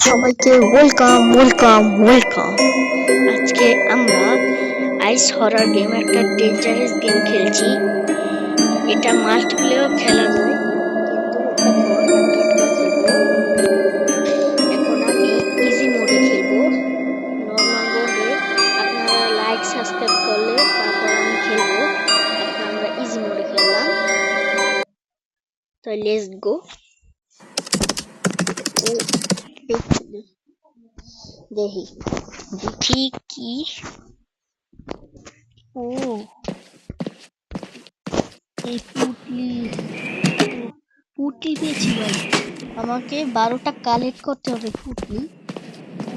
সবাইকে welcome welcome welcome. আজকে আমরা আইস হরার গেম, একটা ডেঞ্জারাস গেম খেলছি। এটা মাল্টিপ্লেয়ার খেলা যায়, কিন্তু এখন আমি একটা খেলবো। এখন আমি ইজি মোডে খেলবো, নর্মাল মোডে। আপনারা লাইক সাবস্ক্রাইব করলে তারপর আমি খেলবো। এখন আমরা ইজি মোডে খেললাম, তো লেটস গো। ও দেখি দেখি দেখি কি। ও এই পুটলি পুটলি পেয়েছি ভাই। আমাকে 12টা কালেক্ট করতে হবে পুটলি।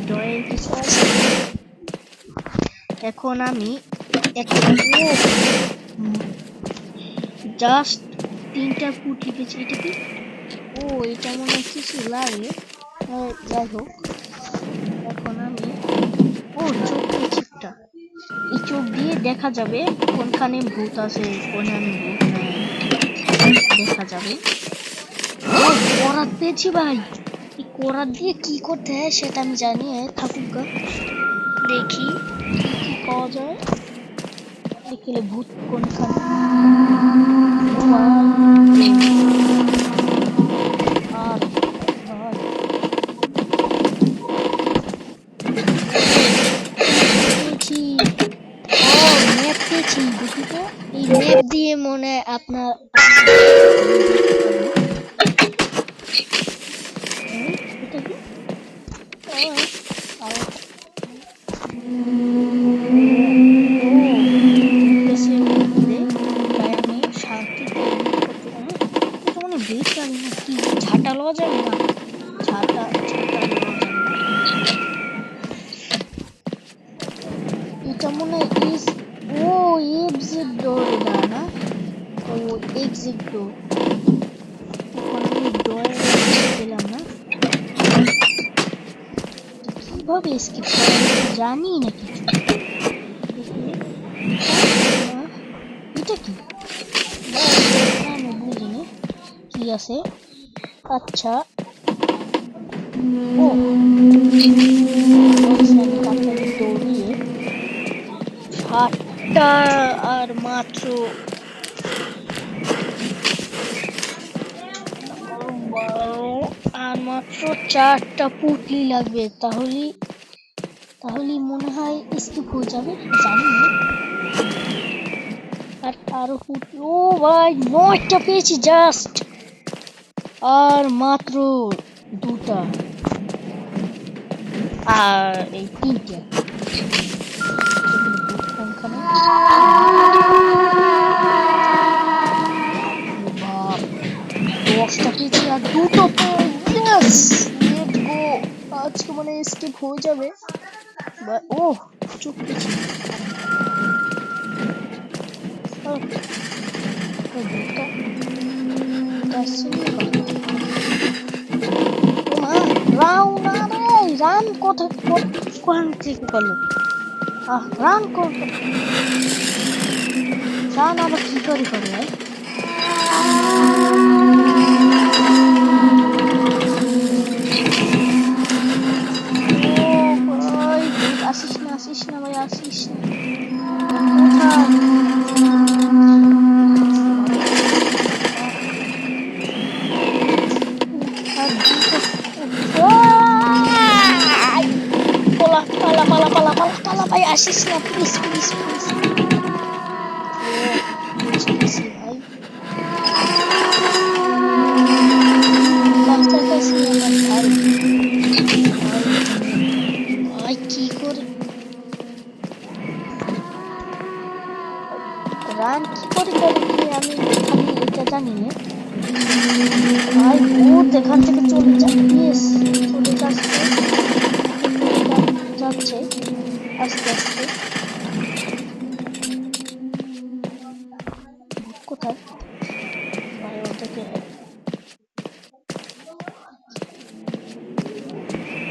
ডয়ের কিছু আছে। এখন আমি জাস্ট 3টা পুটলি পেয়েছি। এটা কি? ও, এটা মনে হয় কিছু লাগে। যাই হোক, এখন আমি চোখ পেয়েছি একটা। এই চোখ দিয়ে দেখা যাবে কোনখানে ভূত আছে, কোনখানে ভূত নাই, দেখা যাবে। করাত পেয়েছি ভাই। এই করাত দিয়ে কি করতে হয় সেটা আমি জানি। থাকুক গা, দেখি কি কি পাওয়া যায়। দেখলে ভূত কোনখানে। আর ভাই পেয়েছি। ম্যাপ পেয়েছি, দেখি তো। এই ম্যাপ দিয়ে মনে হয় আপনার দেখতে পারবো। এটা কি? আর তাই আমি শান্তিতে করতে পারি। এটা মানে বেকারি না কি? ঝাঁটা লওয়া যাবে না? ঝাঁটা ঝাঁটা লওয়া যাবে না। এটা মনে হয় এক্সিট ডোর এটা না? ও এক্সিট ডোর। এখন আমি ডোরে গেলাম না। কিভাবে স্কিপ করা জানি না কিছু। দেখি এটা কি? আমি বুঝিনি কি আছে। আচ্ছা, ও তাড়াতাড়ি দৌড়িয়ে 7টা আর মাত্র আর মাত্র 4টা পুটলি লাগবে। তাহলে মনে হয় স্কিপ হয়ে যাবে, জানি না। আর আরো পুটলি। ও ভাই, 9টা পেয়েছি জাস্ট। আর মাত্র 2টা আর এই 3টে। কোনখানে? বাপ, 10টা পেয়েছি আর 2টো ইয়েস, লেটস গো। আজকে মানে স্কিপ হয়ে যাবে। ও চুপ পেয়েছি। দুটা রান কোথায় থেকে করলো? রান করবে। রান আবার কি করে ভাই? আসিস না ভাই, আসিস না। পালা ভাই, আসিস না প্লিজ প্লিজ প্লিজ। ভাই কাছাকাছি আমার ভাই। ভাই কি করে রান কি করে করে কি আমি খালি এটা জানি না ভাই। ভূত এখান থেকে চলে যাচ্ছে আস্তে আস্তে। ভূত কোথায় ভাই? ওটাকে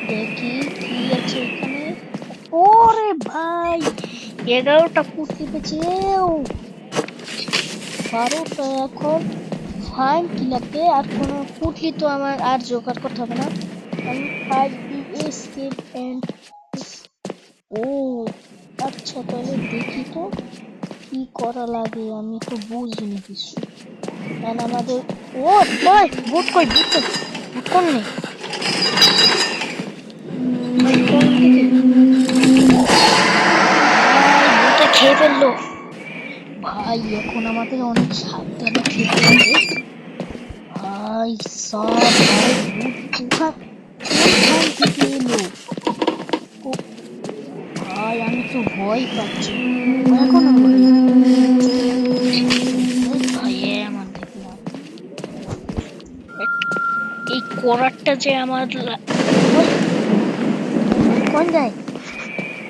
দেখি কি আছে এখানে। ওরে ভাই, 11টা পুটলি পেয়েছি। 12টা। এখন ফাইন কি লাগবে? আর কোনো পুটলি তো আমার আর জোগাড় করতে হবে না। আমি এসকেপ এন্ড ও আচ্ছা, তাহলে দেখি তো কি করা লাগে, আমি তো বুঝিনি কিছু। কারণ আমাদের ও ভাই বুট কই কোন নেই ভাই, কোন দিকে ভাই বুটে খেয়ে ফেললো ভাই। এখন আমাদের অনেক সাবধানে খেতে হবে ভাই সব। ভাই বুট কোথায় থেকে এলো ভাই, আমি তো ভয় পাচ্ছি এখন ভাই। ভাই আমার দেখলাম এই করারটা যে আমার কোন যায়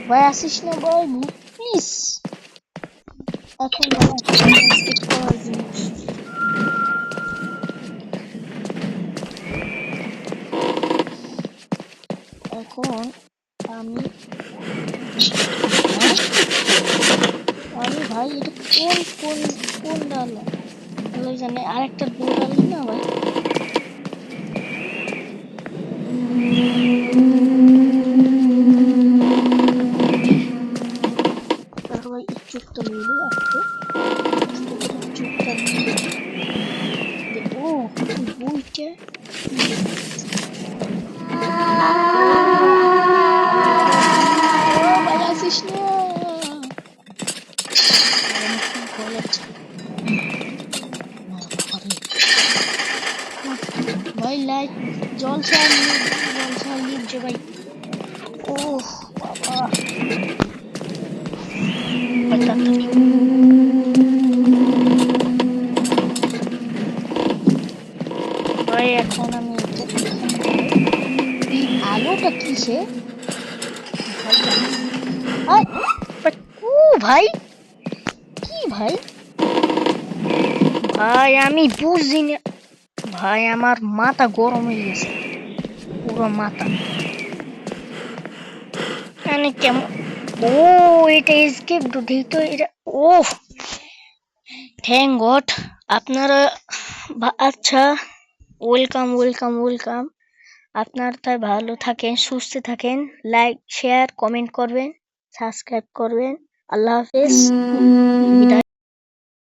ভাই, আসিস না ভাই প্লিজ। এখন করার জিনিস এখন আমি ভাই এটা কোন ডালা ভালো জানে, আরেকটা ডালি না ভাই। তারপর ভাই এই চোখটা নিয়ে আসতে চোখটা নিয়ে ও বইটা ভাই আসিস না ভাই লাইট জল ছাড়লি যে ভাই। ও বাবা ভাই তাড়াতাড়ি ভাই। এখন আমি আলোটা কিসে ভাই ও ভাই কি ভাই ভাই আমি বুঝছি না ভাই, আমার মাথা গরম হয়ে গেছে পুরো মাথা। মানে কেমন ও এটা এসকেপ দেখি তো এটা। ও থ্যাংক গড আপনারা আচ্ছা ওয়েলকাম। আপনারা তাই ভালো থাকেন, সুস্থ থাকেন, লাইক শেয়ার কমেন্ট করবেন, সাবস্ক্রাইব করবেন। আল্লাহ হাফেজ, বিদায়।